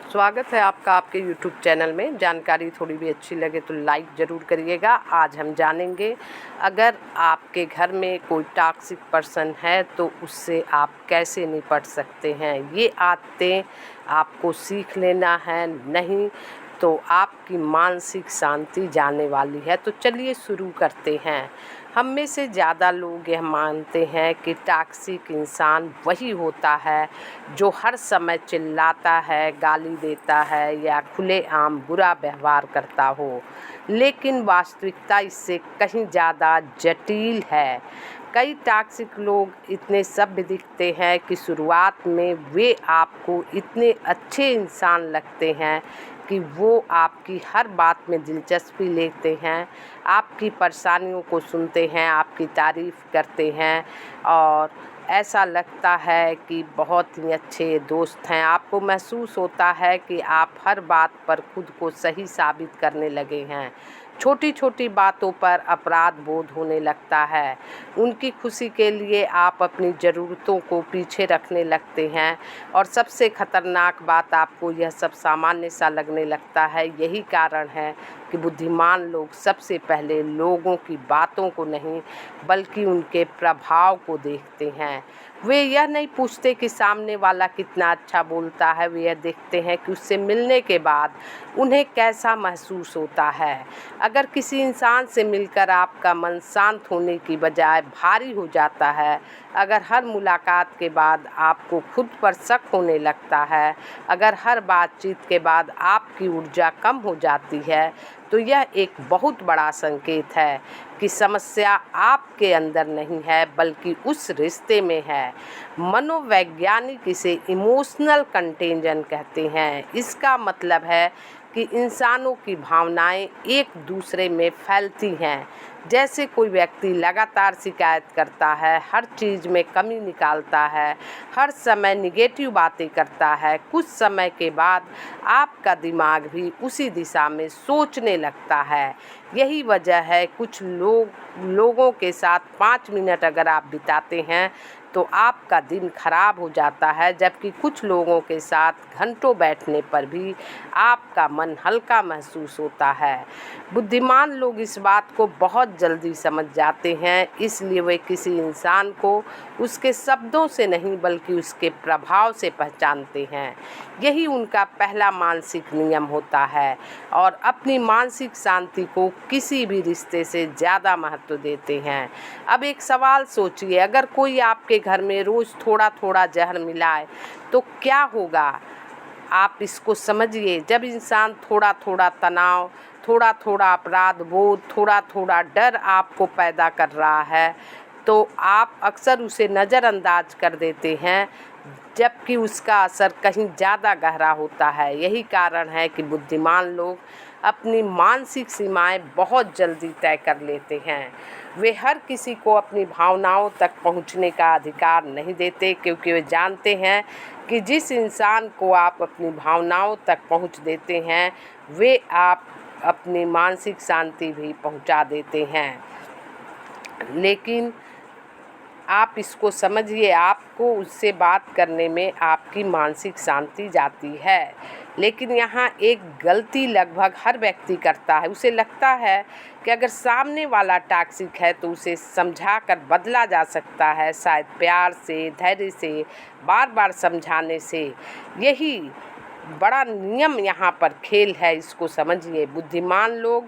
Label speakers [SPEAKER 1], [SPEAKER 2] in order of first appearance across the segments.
[SPEAKER 1] स्वागत है आपका आपके YouTube चैनल में। जानकारी थोड़ी भी अच्छी लगे तो लाइक ज़रूर करिएगा। आज हम जानेंगे, अगर आपके घर में कोई टॉक्सिक पर्सन है तो उससे आप कैसे निपट सकते हैं। ये आदतें आपको सीख लेना है, नहीं तो आपकी मानसिक शांति जाने वाली है। तो चलिए शुरू करते हैं। हम में से ज़्यादा लोग यह मानते हैं कि टॉक्सिक इंसान वही होता है जो हर समय चिल्लाता है, गाली देता है या खुलेआम बुरा व्यवहार करता हो, लेकिन वास्तविकता इससे कहीं ज़्यादा जटिल है। कई टॉक्सिक लोग इतने सभ्य दिखते हैं कि शुरुआत में वे आपको इतने अच्छे इंसान लगते हैं कि वो आपकी हर बात में दिलचस्पी लेते हैं, आपकी परेशानियों को सुनते हैं, आपकी तारीफ़ करते हैं और ऐसा लगता है कि बहुत ही अच्छे दोस्त हैं। आपको महसूस होता है कि आप हर बात पर खुद को सही साबित करने लगे हैं। छोटी छोटी बातों पर अपराध बोध होने लगता है। उनकी खुशी के लिए आप अपनी ज़रूरतों को पीछे रखने लगते हैं और सबसे खतरनाक बात, आपको यह सब सामान्य सा लगने लगता है। यही कारण है कि बुद्धिमान लोग सबसे पहले लोगों की बातों को नहीं बल्कि उनके प्रभाव को देखते हैं। वे यह नहीं पूछते कि सामने वाला कितना अच्छा बोलता है, वे यह देखते हैं कि उससे मिलने के बाद उन्हें कैसा महसूस होता है। अगर किसी इंसान से मिलकर आपका मन शांत होने की बजाय भारी हो जाता है, अगर हर मुलाकात के बाद आपको खुद पर शक होने लगता है, अगर हर बातचीत के बाद आपकी ऊर्जा कम हो जाती है, तो यह एक बहुत बड़ा संकेत है कि समस्या आपके अंदर नहीं है बल्कि उस रिश्ते में है। मनोवैज्ञानिक इसे इमोशनल कंटेंजन कहते हैं। इसका मतलब है कि इंसानों की भावनाएं एक दूसरे में फैलती हैं। जैसे कोई व्यक्ति लगातार शिकायत करता है, हर चीज़ में कमी निकालता है, हर समय निगेटिव बातें करता है, कुछ समय के बाद आपका दिमाग भी उसी दिशा में सोचने लगता है। यही वजह है कुछ लोगों के साथ 5 मिनट अगर आप बिताते हैं तो आपका दिन खराब हो जाता है, जबकि कुछ लोगों के साथ घंटों बैठने पर भी आपका मन हल्का महसूस होता है। बुद्धिमान लोग इस बात को बहुत जल्दी समझ जाते हैं, इसलिए वे किसी इंसान को उसके शब्दों से नहीं बल्कि उसके प्रभाव से पहचानते हैं। यही उनका पहला मानसिक नियम होता है और अपनी मानसिक शांति को किसी भी रिश्ते से ज़्यादा महत्व देते हैं। अब एक सवाल सोचिए, अगर कोई आपके घर में रोज़ थोड़ा थोड़ा जहर मिलाए तो क्या होगा। आप इसको समझिए। जब इंसान थोड़ा थोड़ा तनाव, थोड़ा थोड़ा अपराध बोध, थोड़ा थोड़ा डर आपको पैदा कर रहा है, तो आप अक्सर उसे नज़रअंदाज कर देते हैं, जबकि उसका असर कहीं ज़्यादा गहरा होता है। यही कारण है कि बुद्धिमान लोग अपनी मानसिक सीमाएं बहुत जल्दी तय कर लेते हैं। वे हर किसी को अपनी भावनाओं तक पहुंचने का अधिकार नहीं देते, क्योंकि वे जानते हैं कि जिस इंसान को आप अपनी भावनाओं तक पहुंच देते हैं, वे आप अपनी मानसिक शांति भी पहुंचा देते हैं। लेकिन आप इसको समझिए, आपको उससे बात करने में आपकी मानसिक शांति जाती है। लेकिन यहाँ एक गलती लगभग हर व्यक्ति करता है। उसे लगता है कि अगर सामने वाला टॉक्सिक है तो उसे समझा कर बदला जा सकता है, शायद प्यार से, धैर्य से, बार बार समझाने से। यही बड़ा नियम यहाँ पर खेल है, इसको समझिए। बुद्धिमान लोग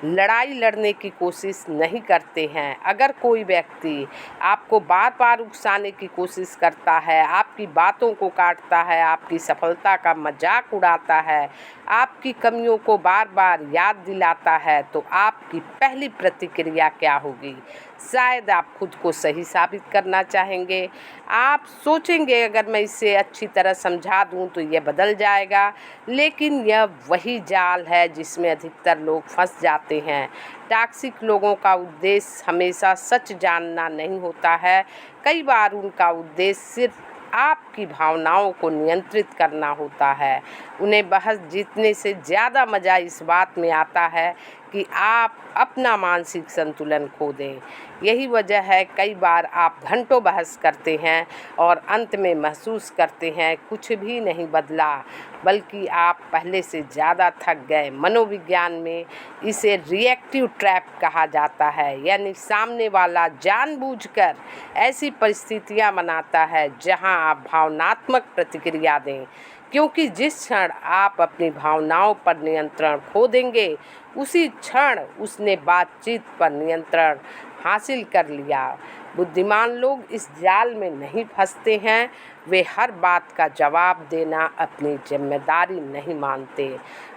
[SPEAKER 1] लड़ाई लड़ने की कोशिश नहीं करते हैं। अगर कोई व्यक्ति आपको बार बार उकसाने की कोशिश करता है, आपकी बातों को काटता है, आपकी सफलता का मजाक उड़ाता है, आपकी कमियों को बार बार याद दिलाता है, तो आपकी पहली प्रतिक्रिया क्या होगी। शायद आप खुद को सही साबित करना चाहेंगे। आप सोचेंगे, अगर मैं इसे अच्छी तरह समझा दूं तो यह बदल जाएगा। लेकिन यह वही जाल है जिसमें अधिकतर लोग फंस जाते हैं। टॉक्सिक लोगों का उद्देश्य हमेशा सच जानना नहीं होता है। कई बार उनका उद्देश्य सिर्फ आपकी भावनाओं को नियंत्रित करना होता है। उन्हें बहस जीतने से ज़्यादा मज़ा इस बात में आता है कि कि आप अपना मानसिक संतुलन खो दें। यही वजह है कई बार आप घंटों बहस करते हैं और अंत में महसूस करते हैं कुछ भी नहीं बदला, बल्कि आप पहले से ज़्यादा थक गए। मनोविज्ञान में इसे रिएक्टिव ट्रैप कहा जाता है, यानी सामने वाला जानबूझकर ऐसी परिस्थितियां बनाता है जहां आप भावनात्मक प्रतिक्रिया दें, क्योंकि जिस क्षण आप अपनी भावनाओं पर नियंत्रण खो देंगे उसी क्षण उसने बातचीत पर नियंत्रण हासिल कर लिया। बुद्धिमान लोग इस जाल में नहीं फंसते हैं। वे हर बात का जवाब देना अपनी जिम्मेदारी नहीं मानते।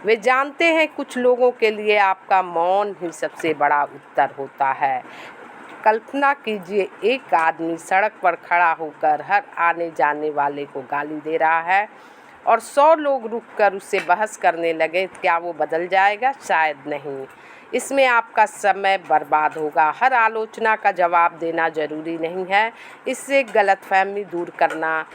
[SPEAKER 1] वे जानते हैं कुछ लोगों के लिए आपका मौन ही सबसे बड़ा उत्तर होता है। कल्पना कीजिए, एक आदमी सड़क पर खड़ा होकर हर आने जाने वाले को गाली दे रहा है और 100 लोग रुककर उससे बहस करने लगे। क्या वो बदल जाएगा? शायद नहीं। इसमें आपका समय बर्बाद होगा। हर आलोचना का जवाब देना ज़रूरी नहीं है। इससे गलतफहमी दूर करना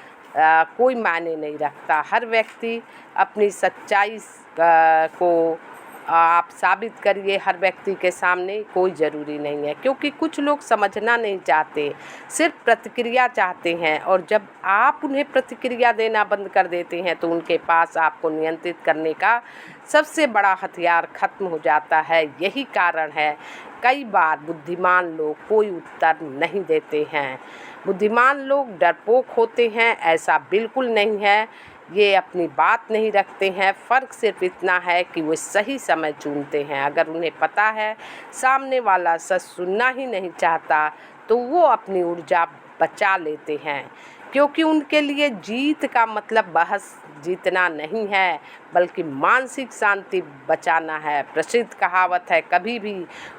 [SPEAKER 1] कोई मायने नहीं रखता। हर व्यक्ति अपनी सच्चाई को आप साबित करिए हर व्यक्ति के सामने, कोई ज़रूरी नहीं है, क्योंकि कुछ लोग समझना नहीं चाहते, सिर्फ प्रतिक्रिया चाहते हैं। और जब आप उन्हें प्रतिक्रिया देना बंद कर देते हैं तो उनके पास आपको नियंत्रित करने का सबसे बड़ा हथियार खत्म हो जाता है। यही कारण है कई बार बुद्धिमान लोग कोई उत्तर नहीं देते हैं। बुद्धिमान लोग डरपोक होते हैं, ऐसा बिल्कुल नहीं है। ये अपनी बात नहीं रखते हैं। फ़र्क सिर्फ इतना है कि वे सही समय चुनते हैं। अगर उन्हें पता है सामने वाला सच सुनना ही नहीं चाहता तो वो अपनी ऊर्जा बचा लेते हैं, क्योंकि उनके लिए जीत का मतलब बहस जीतना नहीं है, बल्कि मानसिक शांति बचाना है। प्रसिद्ध कहावत है, कभी भी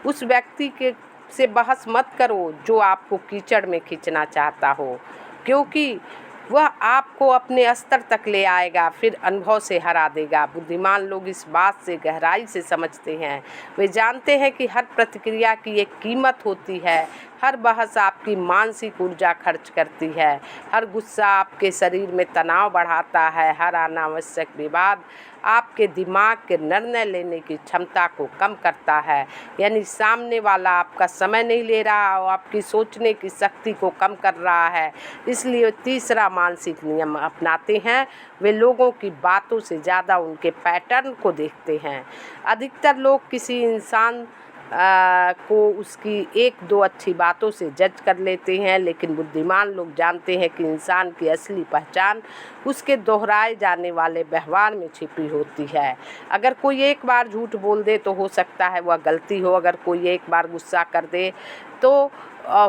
[SPEAKER 1] उस व्यक्ति से बहस मत करो जो आपको कीचड़ में खींचना चाहता हो, क्योंकि वह आपको अपने स्तर तक ले आएगा, फिर अनुभव से हरा देगा। बुद्धिमान लोग इस बात से गहराई से समझते हैं। वे जानते हैं कि हर प्रतिक्रिया की एक कीमत होती है। हर बहस आपकी मानसिक ऊर्जा खर्च करती है। हर गुस्सा आपके शरीर में तनाव बढ़ाता है। हर अनावश्यक विवाद आपके दिमाग के निर्णय लेने की क्षमता को कम करता है, यानी सामने वाला आपका समय नहीं ले रहा और आपकी सोचने की शक्ति को कम कर रहा है। इसलिए तीसरा मानसिक नियम अपनाते हैं। वे लोगों की बातों से ज़्यादा उनके पैटर्न को देखते हैं। अधिकतर लोग किसी इंसान को उसकी 1-2 अच्छी बातों से जज कर लेते हैं, लेकिन बुद्धिमान लोग जानते हैं कि इंसान की असली पहचान उसके दोहराए जाने वाले व्यवहार में छिपी होती है। अगर कोई एक बार झूठ बोल दे तो हो सकता है वह गलती हो। अगर कोई एक बार गुस्सा कर दे तो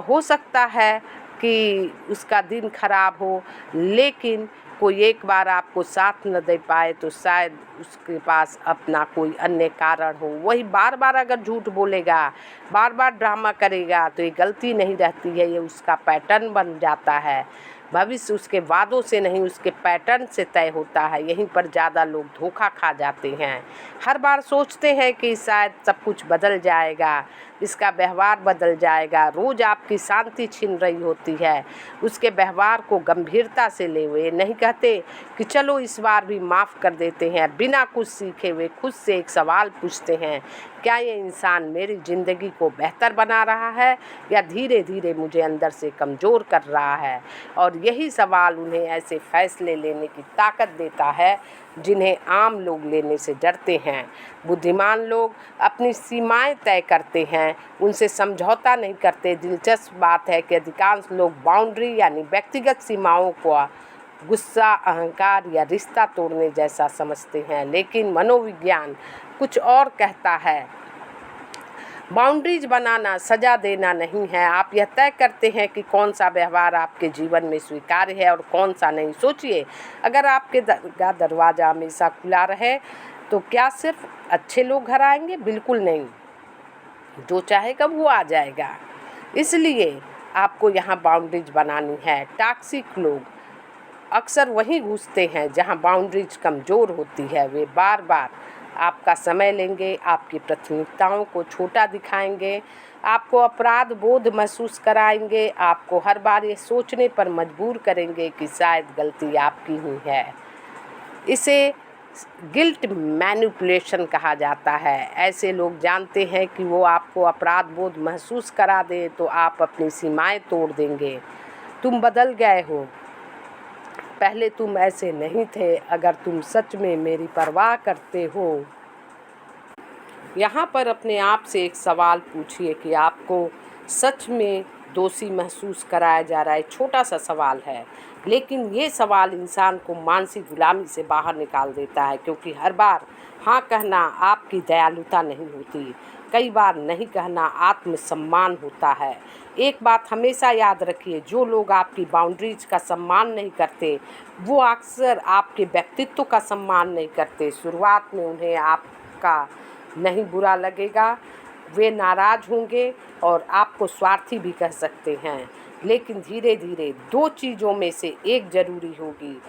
[SPEAKER 1] हो सकता है कि उसका दिन खराब हो, लेकिन कोई एक बार आपको साथ न दे पाए तो शायद उसके पास अपना कोई अन्य कारण हो। वही बार बार अगर झूठ बोलेगा, बार बार ड्रामा करेगा तो ये गलती नहीं रहती है, ये उसका पैटर्न बन जाता है। भविष्य उसके वादों से नहीं, उसके पैटर्न से तय होता है। यहीं पर ज़्यादा लोग धोखा खा जाते हैं। हर बार सोचते हैं कि शायद सब कुछ बदल जाएगा, इसका व्यवहार बदल जाएगा। रोज़ आपकी शांति छीन रही होती है। उसके व्यवहार को गंभीरता से ले हुए नहीं कहते कि चलो इस बार भी माफ़ कर देते हैं। बिना कुछ सीखे वे खुद से एक सवाल पूछते हैं, क्या ये इंसान मेरी ज़िंदगी को बेहतर बना रहा है या धीरे धीरे मुझे अंदर से कमज़ोर कर रहा है? और यही सवाल उन्हें ऐसे फैसले लेने की ताकत देता है जिन्हें आम लोग लेने से डरते हैं। बुद्धिमान लोग अपनी सीमाएं तय करते हैं, उनसे समझौता नहीं करते। दिलचस्प बात है कि अधिकांश लोग बाउंड्री यानी व्यक्तिगत सीमाओं को गुस्सा, अहंकार या रिश्ता तोड़ने जैसा समझते हैं, लेकिन मनोविज्ञान कुछ और कहता है। बाउंड्रीज बनाना सज़ा देना नहीं है। आप यह तय करते हैं कि कौन सा व्यवहार आपके जीवन में स्वीकार्य है और कौन सा नहीं। सोचिए, अगर आपके दरवाज़ा हमेशा खुला रहे तो क्या सिर्फ अच्छे लोग घर आएंगे? बिल्कुल नहीं, जो चाहेगा वो आ जाएगा। इसलिए आपको यहाँ बाउंड्रीज बनानी है। टॉक्सिक लोग अक्सर वहीं घुसते हैं जहाँ बाउंड्रीज कमज़ोर होती है। वे बार बार आपका समय लेंगे, आपकी प्राथमिकताओं को छोटा दिखाएंगे, आपको अपराध बोध महसूस कराएंगे, आपको हर बार ये सोचने पर मजबूर करेंगे कि शायद गलती आपकी हुई है। इसे गिल्ट मैनिपुलेशन कहा जाता है। ऐसे लोग जानते हैं कि वो आपको अपराध बोध महसूस करा दें तो आप अपनी सीमाएं तोड़ देंगे। तुम बदल गए हो, पहले तुम ऐसे नहीं थे। अगर तुम सच में मेरी परवाह करते हो, यहाँ पर अपने आप से एक सवाल पूछिए कि आपको सच में दोषी महसूस कराया जा रहा है। छोटा सा सवाल है, लेकिन ये सवाल इंसान को मानसिक गुलामी से बाहर निकाल देता है, क्योंकि हर बार हाँ कहना आपकी दयालुता नहीं होती, कई बार नहीं कहना आत्मसम्मान होता है। एक बात हमेशा याद रखिए, जो लोग आपकी बाउंड्रीज का सम्मान नहीं करते वो अक्सर आपके व्यक्तित्व का सम्मान नहीं करते। शुरुआत में उन्हें आपका नहीं बुरा लगेगा, वे नाराज़ होंगे और आपको स्वार्थी भी कह सकते हैं, लेकिन धीरे धीरे दो चीज़ों में से एक ज़रूरी होगी,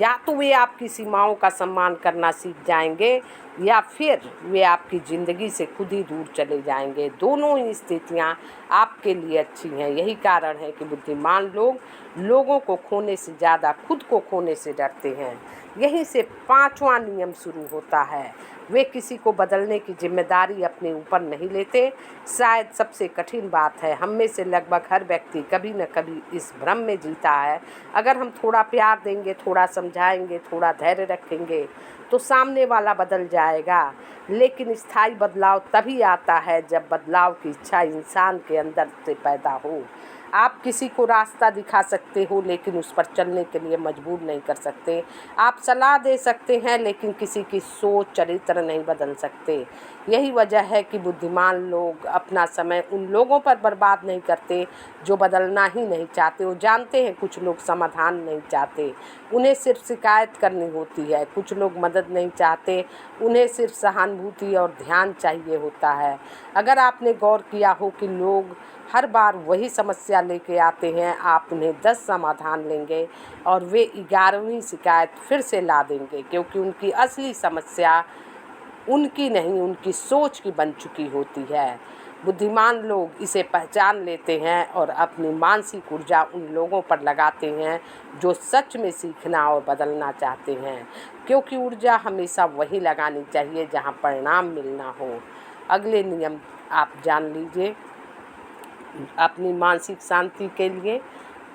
[SPEAKER 1] या तो वे आपकी सीमाओं का सम्मान करना सीख जाएंगे या फिर वे आपकी ज़िंदगी से खुद ही दूर चले जाएंगे। दोनों ही स्थितियाँ आपके लिए अच्छी हैं। यही कारण है कि बुद्धिमान लोग लोगों को खोने से ज़्यादा खुद को खोने से डरते हैं। यहीं से पांचवा नियम शुरू होता है, वे किसी को बदलने की जिम्मेदारी अपने ऊपर नहीं लेते। शायद सबसे कठिन बात है, हम में से लगभग हर व्यक्ति कभी न कभी इस भ्रम में जीता है, अगर हम थोड़ा प्यार देंगे, थोड़ा समझाएंगे, थोड़ा धैर्य रखेंगे तो सामने वाला बदल जाएगा। लेकिन स्थायी बदलाव तभी आता है जब बदलाव की इच्छा इंसान के अंदर से पैदा हो। आप किसी को रास्ता दिखा सकते हो, लेकिन उस पर चलने के लिए मजबूर नहीं कर सकते। आप सलाह दे सकते हैं, लेकिन किसी की सोच चरित्र नहीं बदल सकते। यही वजह है कि बुद्धिमान लोग अपना समय उन लोगों पर बर्बाद नहीं करते जो बदलना ही नहीं चाहते। वो जानते हैं कुछ लोग समाधान नहीं चाहते, उन्हें सिर्फ शिकायत करनी होती है। कुछ लोग मदद नहीं चाहते, उन्हें सिर्फ सहानुभूति और ध्यान चाहिए होता है। अगर आपने गौर किया हो कि लोग हर बार वही समस्या लेके आते हैं, आप उन्हें 10 समाधान लेंगे और वे 11वीं शिकायत फिर से ला देंगे, क्योंकि उनकी असली समस्या उनकी नहीं, उनकी सोच की बन चुकी होती है। बुद्धिमान लोग इसे पहचान लेते हैं और अपनी मानसिक ऊर्जा उन लोगों पर लगाते हैं जो सच में सीखना और बदलना चाहते हैं, क्योंकि ऊर्जा हमेशा वही लगानी चाहिए जहां परिणाम मिलना हो। अगले नियम आप जान लीजिए। अपनी मानसिक शांति के लिए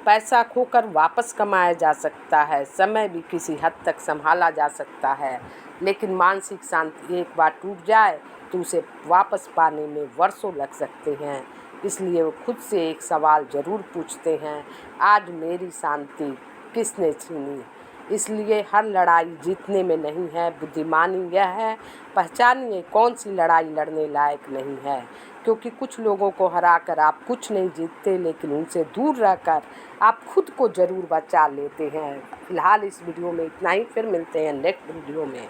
[SPEAKER 1] पैसा खोकर वापस कमाया जा सकता है, समय भी किसी हद तक संभाला जा सकता है, लेकिन मानसिक शांति एक बार टूट जाए तो उसे वापस पाने में वर्षों लग सकते हैं। इसलिए वो खुद से एक सवाल ज़रूर पूछते हैं, आज मेरी शांति किसने छीनी। इसलिए हर लड़ाई जीतने में नहीं है, बुद्धिमानी यह है पहचानिए कौन सी लड़ाई लड़ने लायक नहीं है, क्योंकि कुछ लोगों को हराकर आप कुछ नहीं जीतते, लेकिन उनसे दूर रहकर आप खुद को ज़रूर बचा लेते हैं। फिलहाल इस वीडियो में इतना ही, फिर मिलते हैं नेक्स्ट वीडियो में।